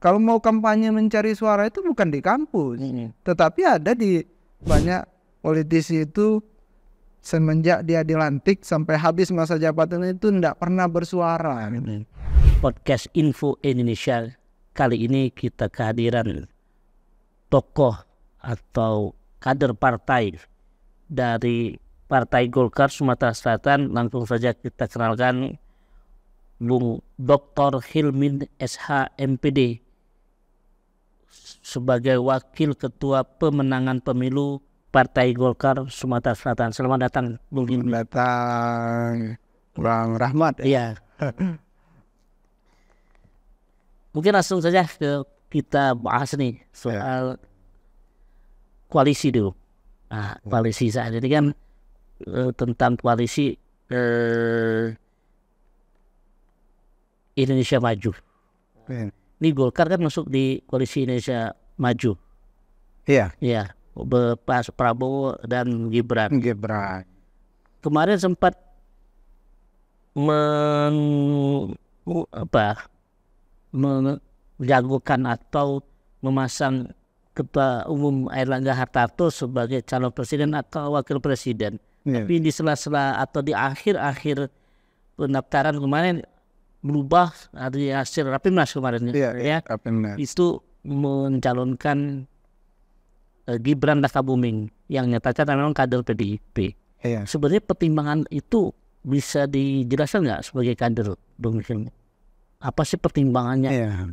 Kalau mau kampanye mencari suara itu bukan di kampus, tetapi ada di banyak politisi itu semenjak dia dilantik sampai habis masa jabatan itu tidak pernah bersuara. Podcast Info Indonesia kali ini kita kehadiran tokoh atau kader partai dari Partai Golkar Sumatera Selatan. Langsung saja kita kenalkan Bung Dr. Hilmin SH MPD sebagai Wakil Ketua Pemenangan Pemilu Partai Golkar Sumatera Selatan. Selamat datang Bung Hilmin. Selamat datang Bang Rahmat. Iya. Mungkin langsung saja kita bahas nih soal koalisi dulu. Nah, koalisi saat ini kan tentang koalisi Indonesia Maju. Ini Golkar kan masuk di koalisi Indonesia Maju. Iya. Iya, Pak Prabowo dan Gibran. Kemarin sempat menjagokan atau memasang Ketua Umum Airlangga Hartarto sebagai calon presiden atau wakil presiden. Tapi di sela-sela atau di akhir-akhir pendaftaran kemarin berubah dari hasil Rapimnas kemarin Rapimnas. Itu mencalonkan Gibran Rakabuming yang nyatakan memang kader PDIP. Sebenarnya pertimbangan itu bisa dijelaskan nggak sebagai kader, Bung Hilmi? Apa sih pertimbangannya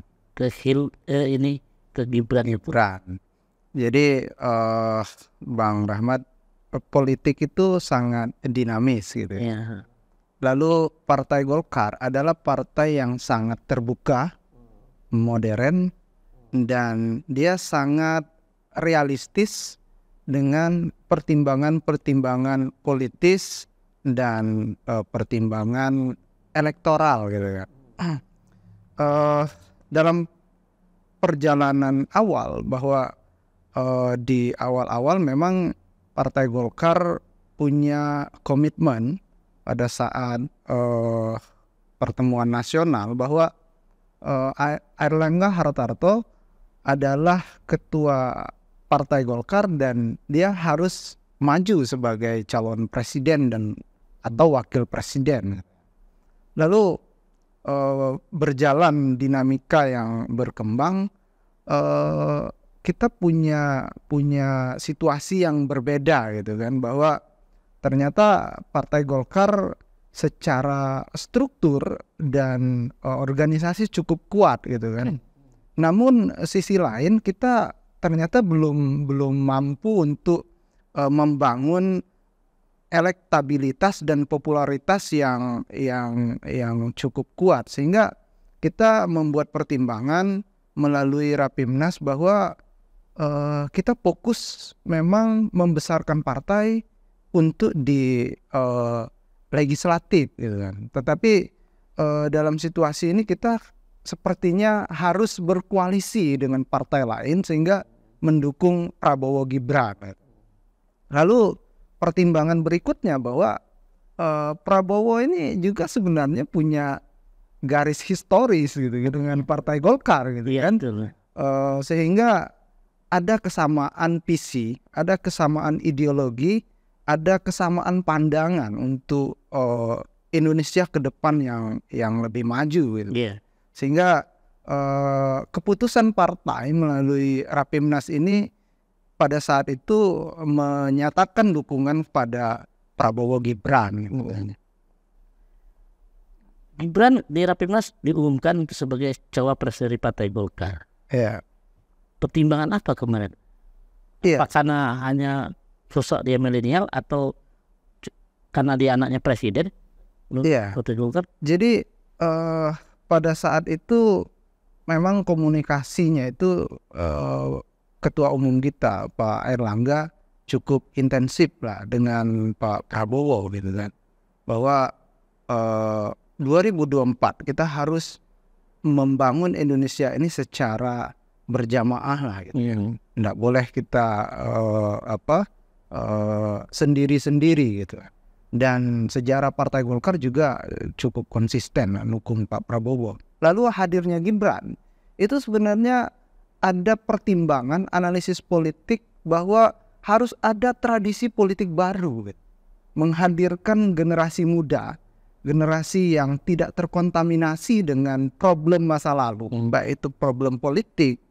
ke Gibran? Jadi Bang Rahmat, politik itu sangat dinamis gitu ya. Lalu Partai Golkar adalah partai yang sangat terbuka, modern, dan dia sangat realistis dengan pertimbangan-pertimbangan politis dan pertimbangan elektoral gitu ya. Dalam perjalanan awal bahwa di awal-awal memang Partai Golkar punya komitmen pada saat pertemuan nasional bahwa Airlangga Hartarto adalah ketua Partai Golkar dan dia harus maju sebagai calon presiden dan atau wakil presiden. Lalu berjalan dinamika yang berkembang, kita punya situasi yang berbeda gitu kan, bahwa ternyata Partai Golkar secara struktur dan organisasi cukup kuat gitu kan. Namun sisi lain kita ternyata belum mampu untuk membangun elektabilitas dan popularitas yang cukup kuat, sehingga kita membuat pertimbangan melalui Rapimnas bahwa kita fokus memang membesarkan partai untuk di legislatif gitu kan. Tetapi dalam situasi ini kita sepertinya harus berkoalisi dengan partai lain sehingga mendukung Prabowo Gibran. Lalu pertimbangan berikutnya bahwa Prabowo ini juga sebenarnya punya garis historis gitu dengan Partai Golkar gitu kan. Sehingga ada kesamaan visi, ada kesamaan ideologi, ada kesamaan pandangan untuk Indonesia ke depan yang lebih maju gitu. Sehingga keputusan partai melalui Rapimnas ini pada saat itu menyatakan dukungan pada Prabowo Gibran gitu. Gibran di Rapimnas diumumkan sebagai cawapres dari Partai Golkar. Pertimbangan apa kemarin? Apa karena hanya sosok dia milenial atau karena dia anaknya presiden? Partai Golkar. Jadi pada saat itu memang komunikasinya itu Ketua Umum kita Pak Airlangga cukup intensif lah dengan Pak Prabowo gitu kan, bahwa 2024 kita harus membangun Indonesia ini secara berjamaah lah gitu. Nggak boleh kita sendiri-sendiri gitu. Dan sejarah Partai Golkar juga cukup konsisten mendukung Pak Prabowo. Lalu hadirnya Gibran itu sebenarnya ada pertimbangan analisis politik bahwa harus ada tradisi politik baru, gitu. Menghadirkan generasi muda, generasi yang tidak terkontaminasi dengan problem masa lalu, baik itu problem politik,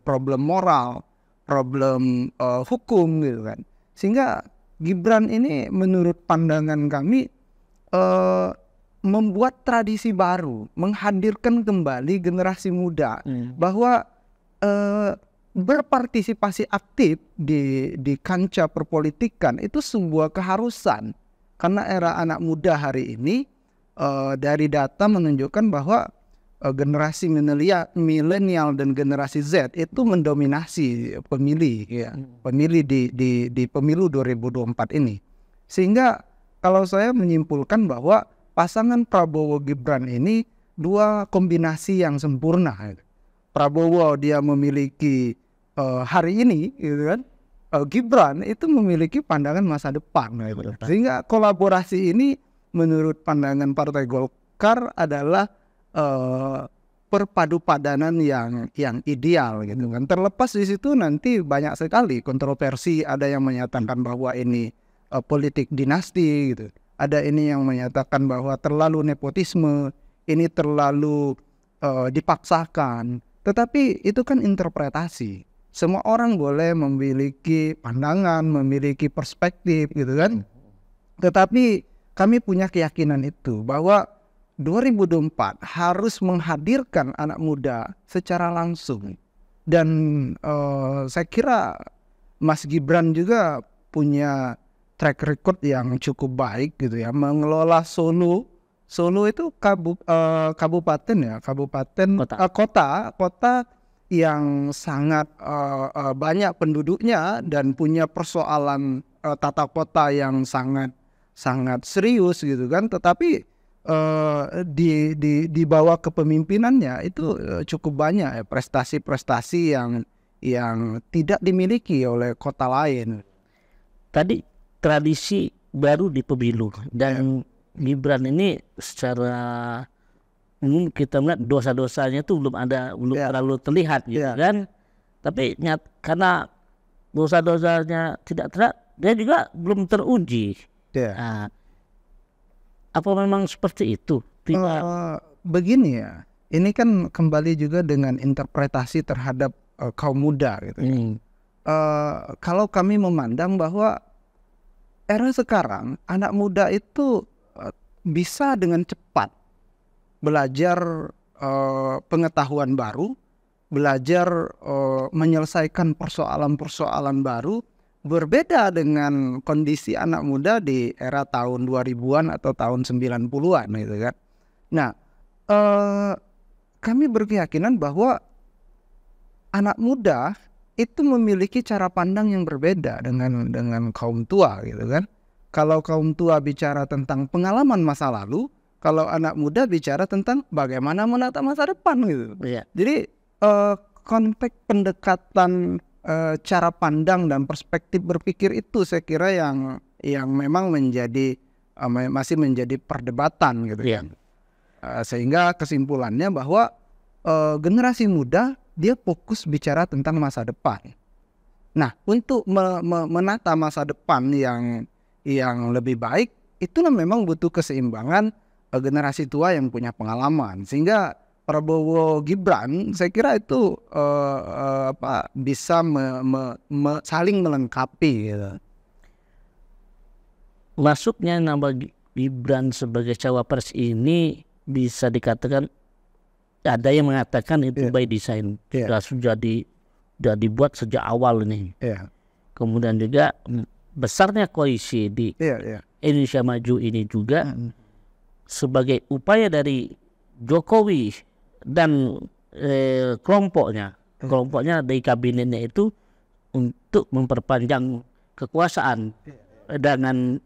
problem moral, problem hukum, gitu kan. Sehingga Gibran ini menurut pandangan kami membuat tradisi baru, menghadirkan kembali generasi muda bahwa berpartisipasi aktif di kancah perpolitikan itu sebuah keharusan, karena era anak muda hari ini dari data menunjukkan bahwa generasi milenial dan generasi Z itu mendominasi pemilih, ya, pemilih di pemilu 2024 ini. Sehingga kalau saya menyimpulkan bahwa pasangan Prabowo Gibran ini dua kombinasi yang sempurna. Prabowo dia memiliki hari ini, gitu kan. Gibran itu memiliki pandangan masa depan, gitu. Sehingga kolaborasi ini menurut pandangan Partai Golkar adalah perpadu padanan yang ideal, gitu kan. Terlepas di situ nanti banyak sekali kontroversi, ada yang menyatakan bahwa ini politik dinasti, gitu. Ada ini yang menyatakan bahwa terlalu nepotisme, ini terlalu dipaksakan. Tetapi itu kan interpretasi. Semua orang boleh memiliki pandangan, memiliki perspektif, gitu kan. Tetapi kami punya keyakinan itu bahwa 2024 harus menghadirkan anak muda secara langsung. Dan saya kira Mas Gibran juga punya track record yang cukup baik, gitu ya, mengelola Solo. Solo itu kabupaten, ya, kota yang sangat banyak penduduknya dan punya persoalan tata kota yang sangat serius, gitu kan. Tetapi di bawah kepemimpinannya itu cukup banyak prestasi-prestasi yang tidak dimiliki oleh kota lain. Tadi tradisi baru di pemilu dan Gibran ini secara umum kita melihat dosa-dosanya itu belum terlalu terlihat, gitu kan. Tapi karena dosa-dosanya tidak terlihat, dia juga belum teruji. Nah, apa memang seperti itu? Begini ya, ini kan kembali juga dengan interpretasi terhadap kaum muda, gitu. Kalau kami memandang bahwa era sekarang anak muda itu bisa dengan cepat belajar pengetahuan baru, belajar menyelesaikan persoalan-persoalan baru, berbeda dengan kondisi anak muda di era tahun 2000-an atau tahun 90-an, gitu kan. Nah, kami berkeyakinan bahwa anak muda itu memiliki cara pandang yang berbeda dengan kaum tua, gitu kan. Kalau kaum tua bicara tentang pengalaman masa lalu, kalau anak muda bicara tentang bagaimana menata masa depan, gitu. Jadi konteks pendekatan cara pandang dan perspektif berpikir itu saya kira yang memang masih menjadi perdebatan, gitu kan. Sehingga kesimpulannya bahwa generasi muda dia fokus bicara tentang masa depan. Nah, untuk menata masa depan yang lebih baik, itulah memang butuh keseimbangan generasi tua yang punya pengalaman. Sehingga Prabowo Gibran saya kira itu bisa saling melengkapi, gitu. Masuknya nama Gibran sebagai cawapres ini bisa dikatakan, ada yang mengatakan itu by design, sudah dibuat sejak awal ini. Kemudian juga besarnya koalisi di Indonesia Maju ini juga sebagai upaya dari Jokowi dan kelompoknya dari kabinetnya itu untuk memperpanjang kekuasaan dengan,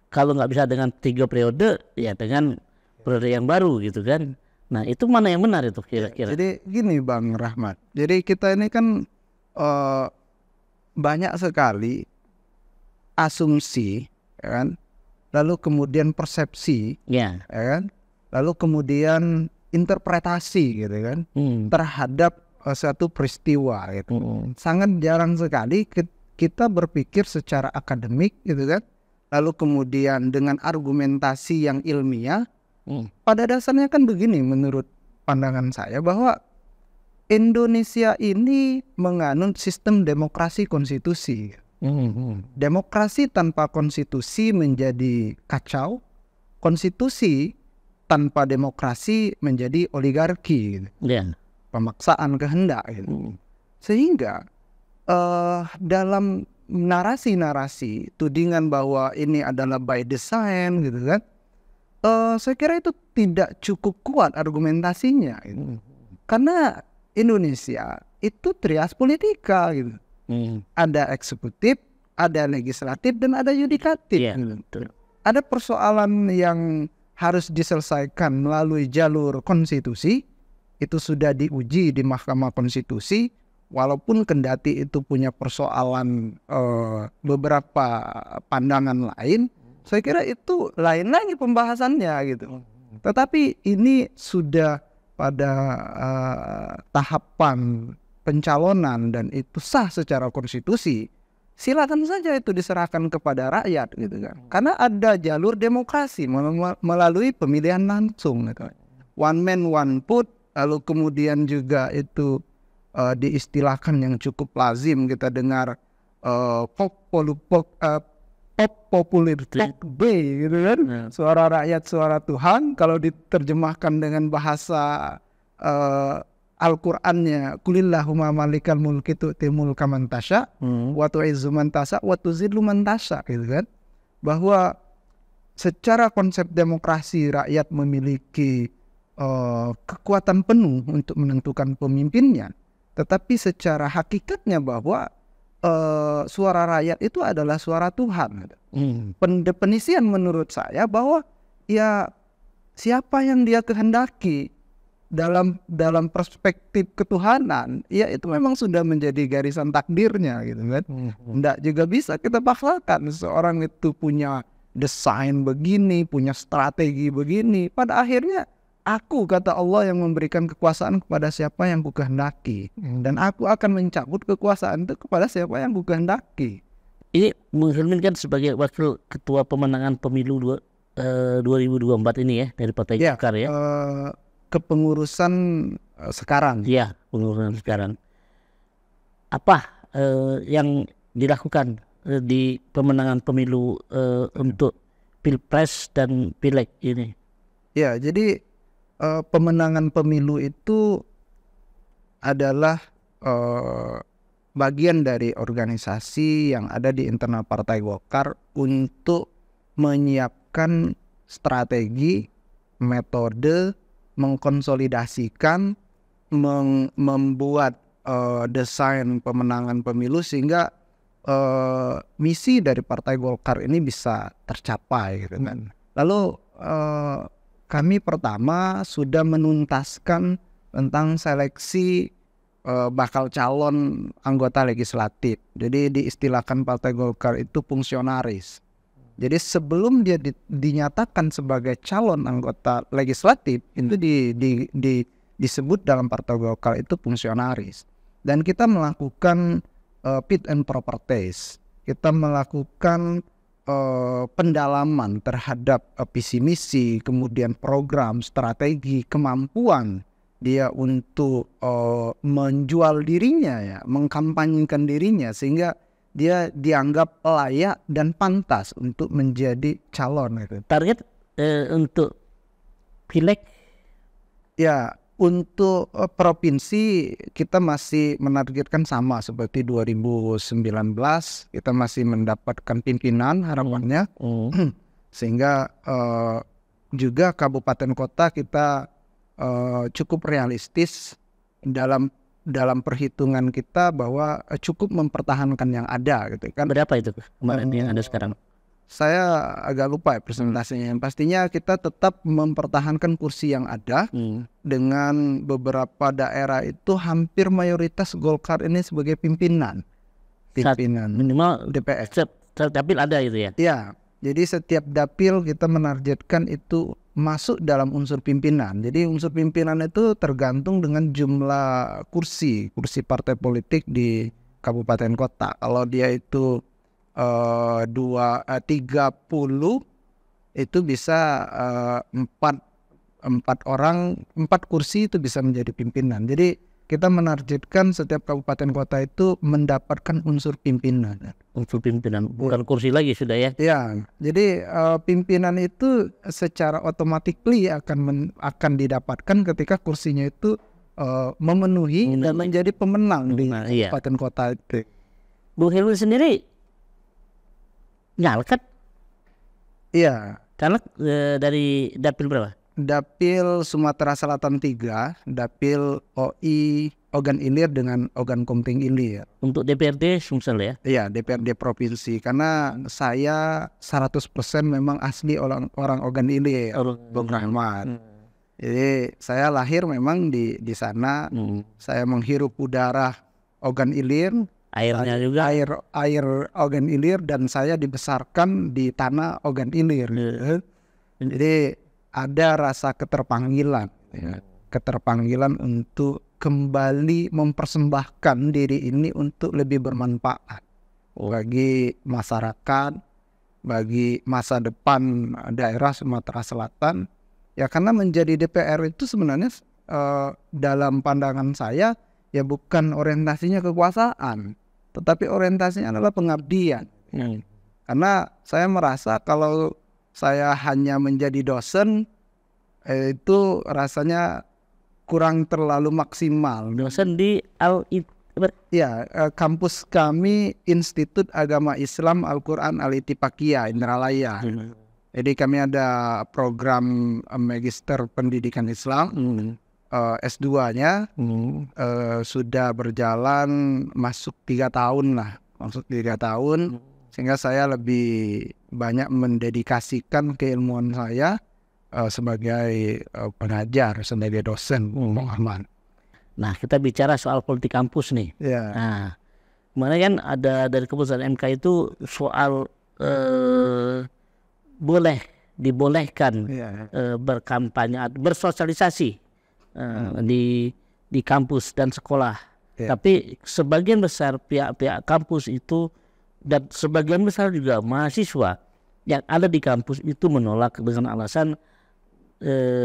kalau nggak bisa dengan 3 periode, ya dengan periode yang baru, gitu kan. Nah, itu mana yang benar itu kira-kira? Jadi gini Bang Rahmat, jadi kita ini kan banyak sekali asumsi, ya kan? Lalu kemudian persepsi, ya kan? Lalu kemudian interpretasi gitu kan terhadap suatu peristiwa gitu. Sangat jarang sekali kita berpikir secara akademik gitu kan, lalu kemudian dengan argumentasi yang ilmiah. Pada dasarnya kan begini menurut pandangan saya, bahwa Indonesia ini menganut sistem demokrasi konstitusi. Demokrasi tanpa konstitusi menjadi kacau, konstitusi tanpa demokrasi menjadi oligarki gitu. Pemaksaan kehendak gitu. Sehingga dalam narasi-narasi tudingan bahwa ini adalah by design gitu kan, saya kira itu tidak cukup kuat argumentasinya gitu. Karena Indonesia itu trias politika gitu. Ada eksekutif, ada legislatif, dan ada yudikatif gitu. Ada persoalan yang harus diselesaikan melalui jalur konstitusi, itu sudah diuji di Mahkamah Konstitusi. Walaupun kendati itu punya persoalan beberapa pandangan lain, saya kira itu lain lagi pembahasannya gitu. Tetapi ini sudah pada tahapan pencalonan dan itu sah secara konstitusi, silakan saja itu diserahkan kepada rakyat gitu kan. Karena ada jalur demokrasi melalui pemilihan langsung gitu. One man one vote, lalu kemudian juga itu diistilahkan yang cukup lazim kita dengar popular talk bay gitu kan, suara rakyat suara Tuhan. Kalau diterjemahkan dengan bahasa Al-Qur'annya, kulillahumma malikal mulki tu'til mulka man tasya wa tu'izzu man tasya wa tuzillu man tasya gitu kan. Bahwa secara konsep demokrasi rakyat memiliki kekuatan penuh untuk menentukan pemimpinnya. Tetapi secara hakikatnya bahwa suara rakyat itu adalah suara Tuhan. Pendefinisian menurut saya bahwa ya siapa yang dia kehendaki dalam perspektif ketuhanan, ya itu memang sudah menjadi garisan takdirnya gitu kan. Tidak juga bisa kita paksakan seorang itu punya desain begini, punya strategi begini. Pada akhirnya aku, kata Allah, yang memberikan kekuasaan kepada siapa yang kukehendaki, dan aku akan mencabut kekuasaan itu kepada siapa yang kukehendaki. Ini Muhyiddin kan sebagai wakil ketua pemenangan pemilu 2024 ini ya dari Partai Golkar ya. Kepengurusan sekarang. Iya, pengurusan sekarang. Apa yang dilakukan di pemenangan pemilu untuk Pilpres dan Pileg ini? Ya, jadi pemenangan pemilu itu adalah bagian dari organisasi yang ada di internal Partai Golkar untuk menyiapkan strategi, metode, mengkonsolidasikan, membuat desain pemenangan pemilu sehingga misi dari Partai Golkar ini bisa tercapai gitu kan. Lalu kami pertama sudah menuntaskan tentang seleksi bakal calon anggota legislatif. Jadi diistilahkan Partai Golkar itu fungsionaris. Jadi sebelum dia dinyatakan sebagai calon anggota legislatif, itu disebut dalam Partai Golkar itu fungsionaris. Dan kita melakukan fit and proper test. Kita melakukan pendalaman terhadap visi misi, kemudian program, strategi, kemampuan dia untuk menjual dirinya ya, mengkampanyekan dirinya sehingga dia dianggap layak dan pantas untuk menjadi calon gitu. Target untuk Pileg? Ya, untuk provinsi kita masih menargetkan sama seperti 2019, kita masih mendapatkan pimpinan harapannya. Sehingga juga kabupaten kota kita cukup realistis dalam perhitungan kita bahwa cukup mempertahankan yang ada gitu kan. Berapa itu kemarin yang ada sekarang? Saya agak lupa ya persentasenya. Pastinya kita tetap mempertahankan kursi yang ada dengan beberapa daerah itu hampir mayoritas Golkar ini sebagai pimpinan minimal DPR. Setiap dapil ada itu ya? Ya, jadi setiap dapil kita menargetkan itu masuk dalam unsur pimpinan. Jadi unsur pimpinan itu tergantung dengan jumlah kursi partai politik di kabupaten kota. Kalau dia itu 30 itu bisa 4 kursi itu bisa menjadi pimpinan. Jadi kita menargetkan setiap kabupaten kota itu mendapatkan unsur pimpinan. Unsur pimpinan, bukan kursi lagi sudah ya? Ya, jadi pimpinan itu secara otomatis akan didapatkan ketika kursinya itu memenuhi dan menjadi pemenang di kabupaten kota itu. Bung Hilman sendiri nyalek? Iya. Caleg dari dapil berapa? Dapil Sumatera Selatan 3, Dapil OI Ogan Ilir dengan Ogan Komting Ilir. Untuk DPRD Sumsel ya? Iya, DPRD provinsi. Karena saya 100% memang asli orang Ogan Ilir, Bung Rahmat. Jadi saya lahir memang di sana. Saya menghirup udara Ogan Ilir. Airnya juga? Air Ogan Ilir, dan saya dibesarkan di tanah Ogan Ilir. Jadi ada rasa keterpanggilan, keterpanggilan untuk kembali mempersembahkan diri ini untuk lebih bermanfaat bagi masyarakat, bagi masa depan daerah Sumatera Selatan. Ya, karena menjadi DPR itu sebenarnya dalam pandangan saya ya bukan orientasinya kekuasaan, tetapi orientasinya adalah pengabdian. Karena saya merasa kalau saya hanya menjadi dosen itu rasanya kurang terlalu maksimal. Dosen di kampus kami Institut Agama Islam Al-Quran Al-Ittifaqiyah Indralaya. Jadi kami ada program Magister Pendidikan Islam, S2-nya sudah berjalan masuk 3 tahun lah, sehingga saya lebih banyak mendedikasikan keilmuan saya sebagai pengajar, sebagai dosen, Muhammad. Nah, kita bicara soal politik kampus nih. Nah, kemarin kan ada dari keputusan MK itu soal dibolehkan berkampanye, bersosialisasi di kampus dan sekolah. Tapi sebagian besar pihak-pihak kampus itu dan sebagian besar juga mahasiswa yang ada di kampus itu menolak dengan alasan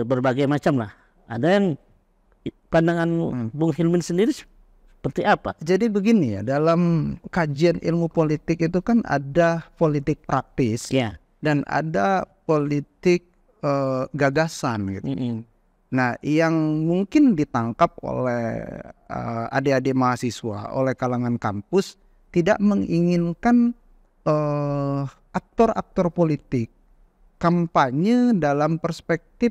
berbagai macam lah. Ada yang pandangan Bung Hilman sendiri seperti apa? Jadi begini ya, dalam kajian ilmu politik itu kan ada politik praktis dan ada politik gagasan gitu. Nah, yang mungkin ditangkap oleh adik-adik mahasiswa, oleh kalangan kampus, tidak menginginkan aktor-aktor politik kampanye dalam perspektif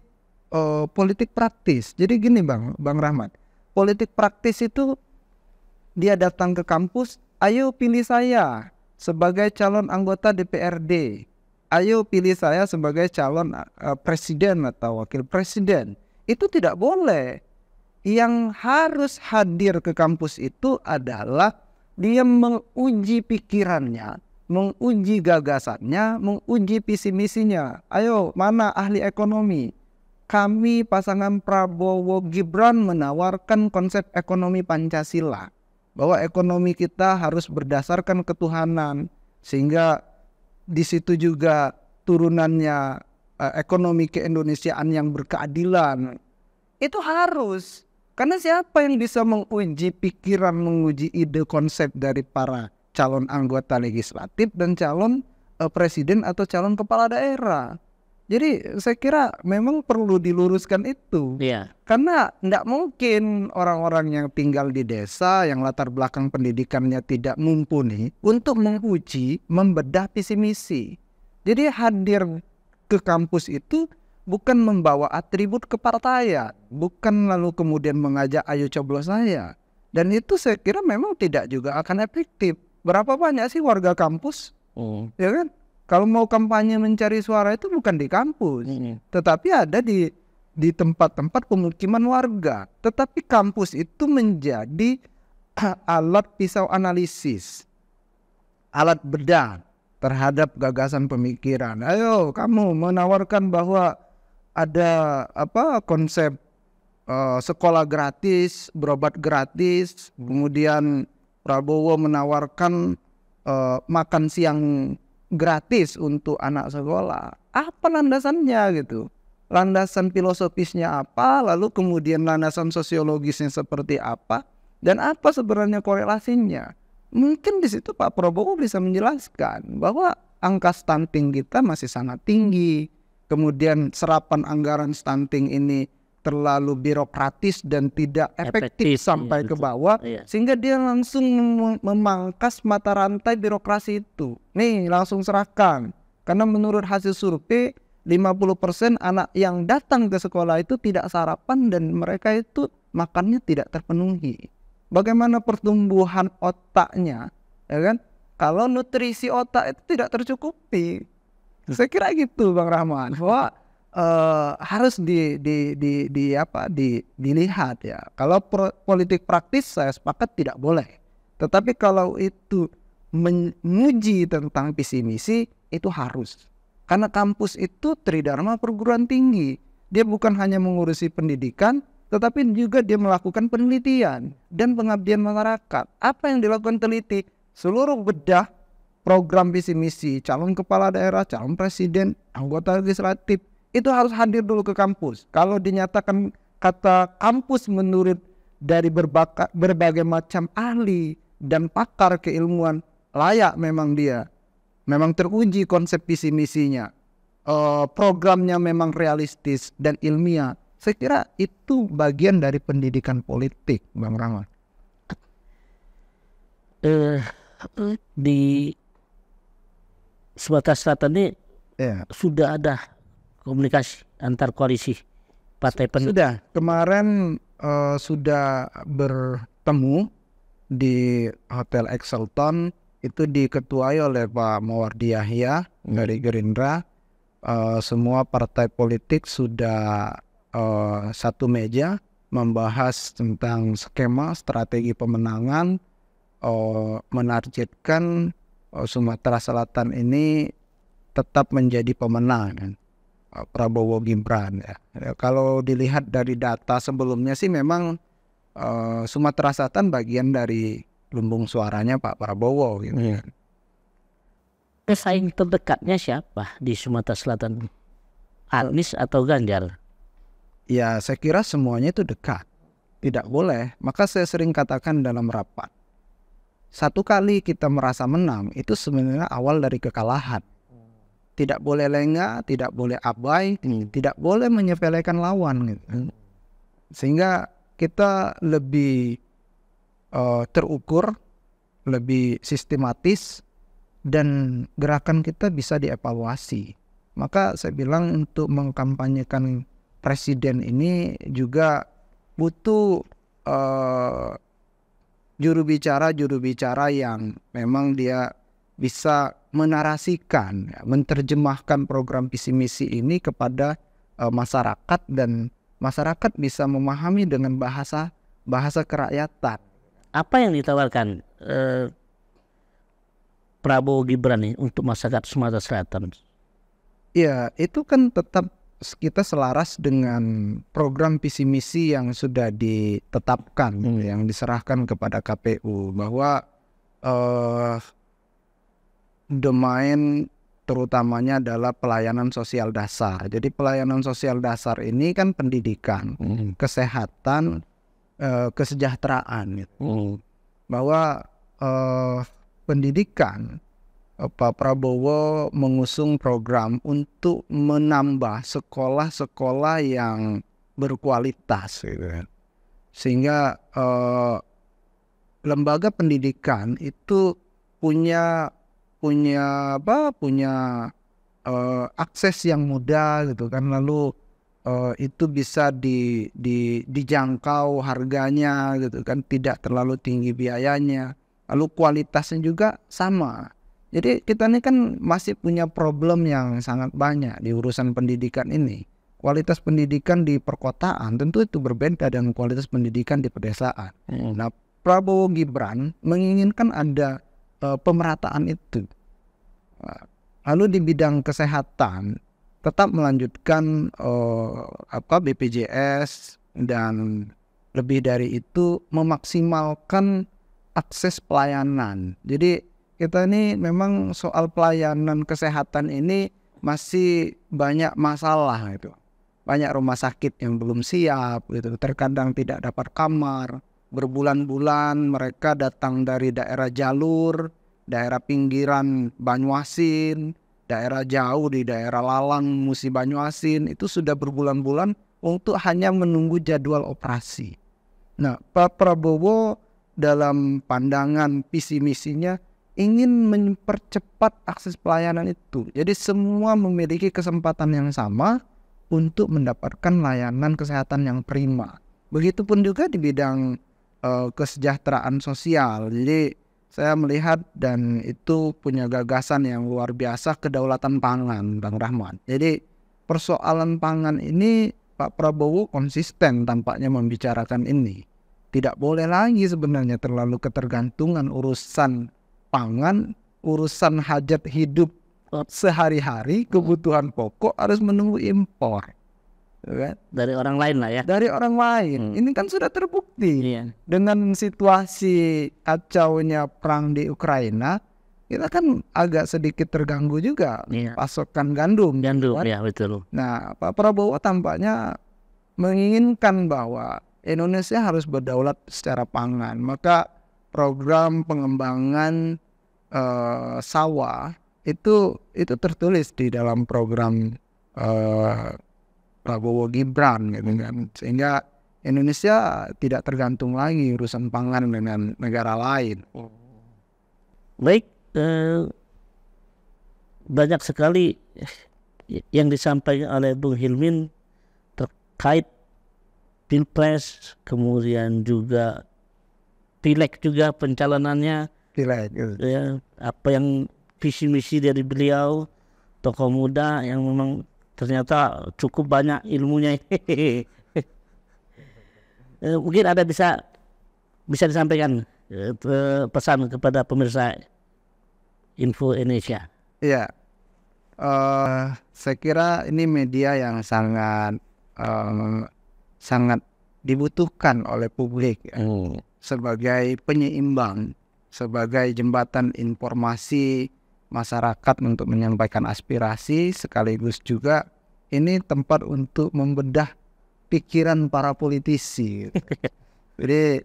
politik praktis. Jadi gini Bang Rahmat, politik praktis itu dia datang ke kampus, ayo pilih saya sebagai calon anggota DPRD, ayo pilih saya sebagai calon presiden atau wakil presiden. Itu tidak boleh. Yang harus hadir ke kampus itu adalah dia menguji pikirannya, menguji gagasannya, menguji visi misinya. Ayo, mana ahli ekonomi? Kami pasangan Prabowo Gibran menawarkan konsep ekonomi Pancasila, bahwa ekonomi kita harus berdasarkan ketuhanan, sehingga di situ juga turunannya ekonomi keindonesiaan yang berkeadilan. Itu harus. Karena siapa yang bisa menguji pikiran, menguji ide konsep dari para calon anggota legislatif dan calon presiden atau calon kepala daerah. Jadi saya kira memang perlu diluruskan itu. Karena tidak mungkin orang-orang yang tinggal di desa, yang latar belakang pendidikannya tidak mumpuni untuk menguji, membedah visi misi. Jadi hadir ke kampus itu bukan membawa atribut kepartaian, bukan lalu kemudian mengajak ayo coblos saya. Dan itu saya kira memang tidak juga akan efektif. Berapa banyak sih warga kampus? Ya kan? Kalau mau kampanye mencari suara itu bukan di kampus, tetapi ada di tempat-tempat pemukiman warga. Tetapi kampus itu menjadi alat pisau analisis, alat bedah terhadap gagasan pemikiran. Ayo kamu menawarkan bahwa ada konsep sekolah gratis, berobat gratis, kemudian Prabowo menawarkan makan siang gratis untuk anak sekolah. Apa landasannya gitu? Landasan filosofisnya apa? Lalu kemudian landasan sosiologisnya seperti apa? Dan apa sebenarnya korelasinya? Mungkin di situ Pak Prabowo bisa menjelaskan bahwa angka stunting kita masih sangat tinggi. Kemudian serapan anggaran stunting ini terlalu birokratis dan tidak efektif sampai ke bawah, sehingga dia langsung memangkas mata rantai birokrasi itu. Nih langsung serahkan, karena menurut hasil survei 50% anak yang datang ke sekolah itu tidak sarapan dan mereka itu makannya tidak terpenuhi. Bagaimana pertumbuhan otaknya, ya kan? Kalau nutrisi otak itu tidak tercukupi. Saya kira gitu Bang Rahman, bahwa harus dilihat ya. Kalau politik praktis saya sepakat tidak boleh. Tetapi kalau itu menguji tentang visi misi itu harus. Karena kampus itu tridharma perguruan tinggi. Dia bukan hanya mengurusi pendidikan, tetapi juga dia melakukan penelitian dan pengabdian masyarakat. Apa yang dilakukan teliti? Seluruh bedah program visi misi, calon kepala daerah, calon presiden, anggota legislatif, itu harus hadir dulu ke kampus. Kalau dinyatakan kata kampus menurut dari berbagai macam ahli dan pakar keilmuan, layak memang dia. Memang teruji konsep visi misinya. Programnya memang realistis dan ilmiah. Saya kira itu bagian dari pendidikan politik, Bang Rahman. Di Sumatera Selatan ini sudah ada komunikasi antar koalisi partai pendukung. Sudah, kemarin sudah bertemu di Hotel Exelton, itu diketuai oleh Pak Mawardi Yahya dari Gerindra. Semua partai politik sudah satu meja membahas tentang skema strategi pemenangan, menargetkan Sumatera Selatan ini tetap menjadi pemenang Prabowo Gibran ya. Kalau dilihat dari data sebelumnya sih memang Sumatera Selatan bagian dari lumbung suaranya Pak Prabowo gitu. Pesaing terdekatnya siapa di Sumatera Selatan? Anies atau Ganjar? Ya saya kira semuanya itu dekat. Tidak boleh. Maka saya sering katakan dalam rapat, satu kali kita merasa menang itu sebenarnya awal dari kekalahan. Tidak boleh lengah, tidak boleh abai, tidak boleh menyepelekan lawan gitu. Sehingga kita lebih terukur, lebih sistematis, dan gerakan kita bisa dievaluasi. Maka saya bilang untuk mengkampanyekan presiden ini juga butuh juru bicara yang memang dia bisa menarasikan, menerjemahkan program visi misi ini kepada masyarakat, dan masyarakat bisa memahami dengan bahasa kerakyatan. Apa yang ditawarkan Prabowo Gibran nih untuk masyarakat Sumatera Selatan? Ya, itu kan tetap kita selaras dengan program visi misi yang sudah ditetapkan, yang diserahkan kepada KPU, bahwa domain terutamanya adalah pelayanan sosial dasar. Jadi pelayanan sosial dasar ini kan pendidikan, kesehatan, kesejahteraan gitu. Bahwa pendidikan, Pak Prabowo mengusung program untuk menambah sekolah-sekolah yang berkualitas gitu. Sehingga lembaga pendidikan itu punya akses yang mudah gitu kan, lalu itu bisa dijangkau harganya gitu kan, tidak terlalu tinggi biayanya, lalu kualitasnya juga sama. Jadi kita ini kan masih punya problem yang sangat banyak di urusan pendidikan ini. Kualitas pendidikan di perkotaan tentu itu berbeda dengan kualitas pendidikan di pedesaan. Nah, Prabowo Gibran menginginkan ada pemerataan itu. Lalu di bidang kesehatan tetap melanjutkan BPJS, dan lebih dari itu memaksimalkan akses pelayanan. Jadi kita ini memang soal pelayanan kesehatan ini masih banyak masalah itu. Banyak rumah sakit yang belum siap gitu. Terkadang tidak dapat kamar. Berbulan-bulan mereka datang dari daerah jalur, daerah pinggiran Banyuasin, daerah jauh di daerah Lalang, Musi Banyuasin, itu sudah berbulan-bulan untuk hanya menunggu jadwal operasi. Nah, Pak Prabowo dalam pandangan visi misinya ingin mempercepat akses pelayanan itu. Jadi semua memiliki kesempatan yang sama untuk mendapatkan layanan kesehatan yang prima. Begitupun juga di bidang kesejahteraan sosial. Jadi saya melihat dan itu punya gagasan yang luar biasa, kedaulatan pangan, Bang Rahman. Jadi persoalan pangan ini Pak Prabowo konsisten tampaknya membicarakan ini. Tidak boleh lagi sebenarnya terlalu ketergantungan urusan pangan, urusan hajat hidup sehari-hari, kebutuhan pokok harus menunggu impor. Dari orang lain lah ya. Dari orang lain. Ini kan sudah terbukti. Dengan situasi kacaunya perang di Ukraina, kita kan agak sedikit terganggu juga pasokan gandum. Gandum, ya betul. Nah, Pak Prabowo tampaknya menginginkan bahwa Indonesia harus berdaulat secara pangan. Maka program pengembangan sawah itu tertulis di dalam program Prabowo Gibran gitu kan, sehingga Indonesia tidak tergantung lagi urusan pangan dengan negara lain. Baik, banyak sekali yang disampaikan oleh Bung Hilmin terkait Pilpres, kemudian juga Pileg juga pencalonannya, ya, apa yang visi misi dari beliau, tokoh muda yang memang ternyata cukup banyak ilmunya. Mungkin ada bisa disampaikan pesan kepada pemirsa Info Indonesia. Iya, saya kira ini media yang sangat dibutuhkan oleh publik sebagai penyeimbang, sebagai jembatan informasi masyarakat untuk menyampaikan aspirasi, sekaligus juga ini tempat untuk membedah pikiran para politisi. Jadi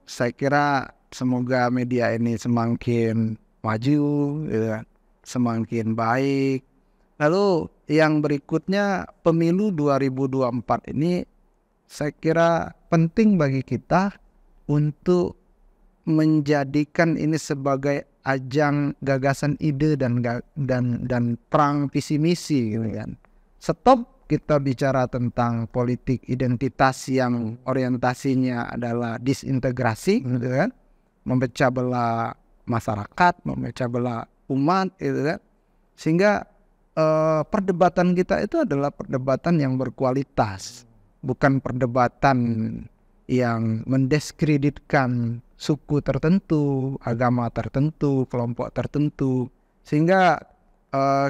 saya kira semoga media ini semakin maju, semakin baik. Lalu yang berikutnya, pemilu 2024 ini saya kira penting bagi kita untuk menjadikan ini sebagai ajang gagasan ide dan perang visi misi gitu kan. Stop kita bicara tentang politik identitas yang orientasinya adalah disintegrasi gitu kan, memecah belah masyarakat, memecah belah umat gitu kan. Sehingga perdebatan kita itu adalah perdebatan yang berkualitas, bukan perdebatan yang mendiskreditkan suku tertentu, agama tertentu, kelompok tertentu. Sehingga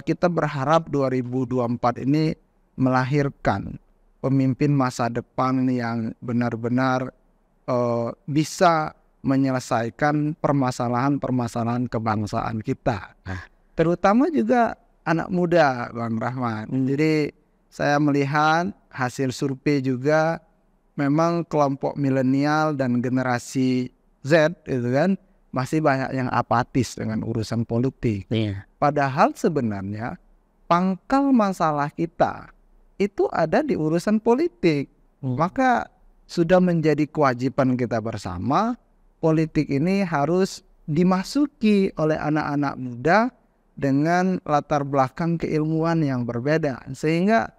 kita berharap 2024 ini melahirkan pemimpin masa depan yang benar-benar bisa menyelesaikan permasalahan-permasalahan kebangsaan kita. Terutama juga anak muda, Bang Rahman. Jadi saya melihat hasil survei juga memang kelompok milenial dan generasi Z itu kan masih banyak yang apatis dengan urusan politik. Padahal sebenarnya pangkal masalah kita itu ada di urusan politik. Maka sudah menjadi kewajiban kita bersama, politik ini harus dimasuki oleh anak-anak muda dengan latar belakang keilmuan yang berbeda, sehingga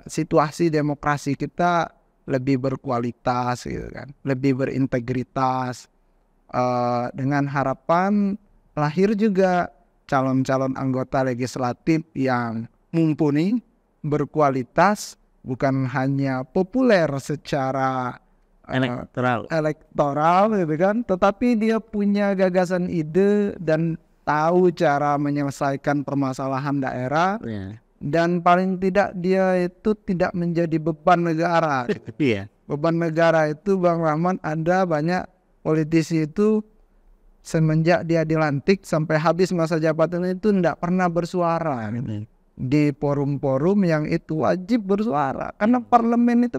situasi demokrasi kita lebih berkualitas gitu kan, lebih berintegritas, dengan harapan lahir juga calon-calon anggota legislatif yang mumpuni, berkualitas, bukan hanya populer secara elektoral gitu kan, tetapi dia punya gagasan ide dan tahu cara menyelesaikan permasalahan daerah, dan paling tidak dia itu tidak menjadi beban negara. Beban negara itu Bang Rahman, ada banyak politisi itu semenjak dia dilantik sampai habis masa jabatan itu tidak pernah bersuara di forum-forum yang itu wajib bersuara, karena parlemen itu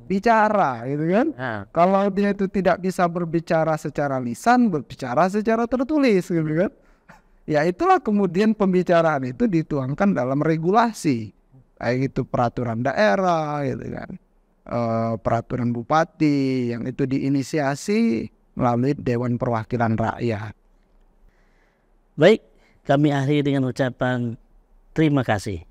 bicara gitu kan. Kalau dia itu tidak bisa berbicara secara lisan, berbicara secara tertulis gitu kan. Ya itulah kemudian pembicaraan itu dituangkan dalam regulasi, kayak gitu peraturan daerah gitu kan, peraturan bupati yang itu diinisiasi melalui Dewan Perwakilan Rakyat. Baik, kami akhiri dengan ucapan terima kasih.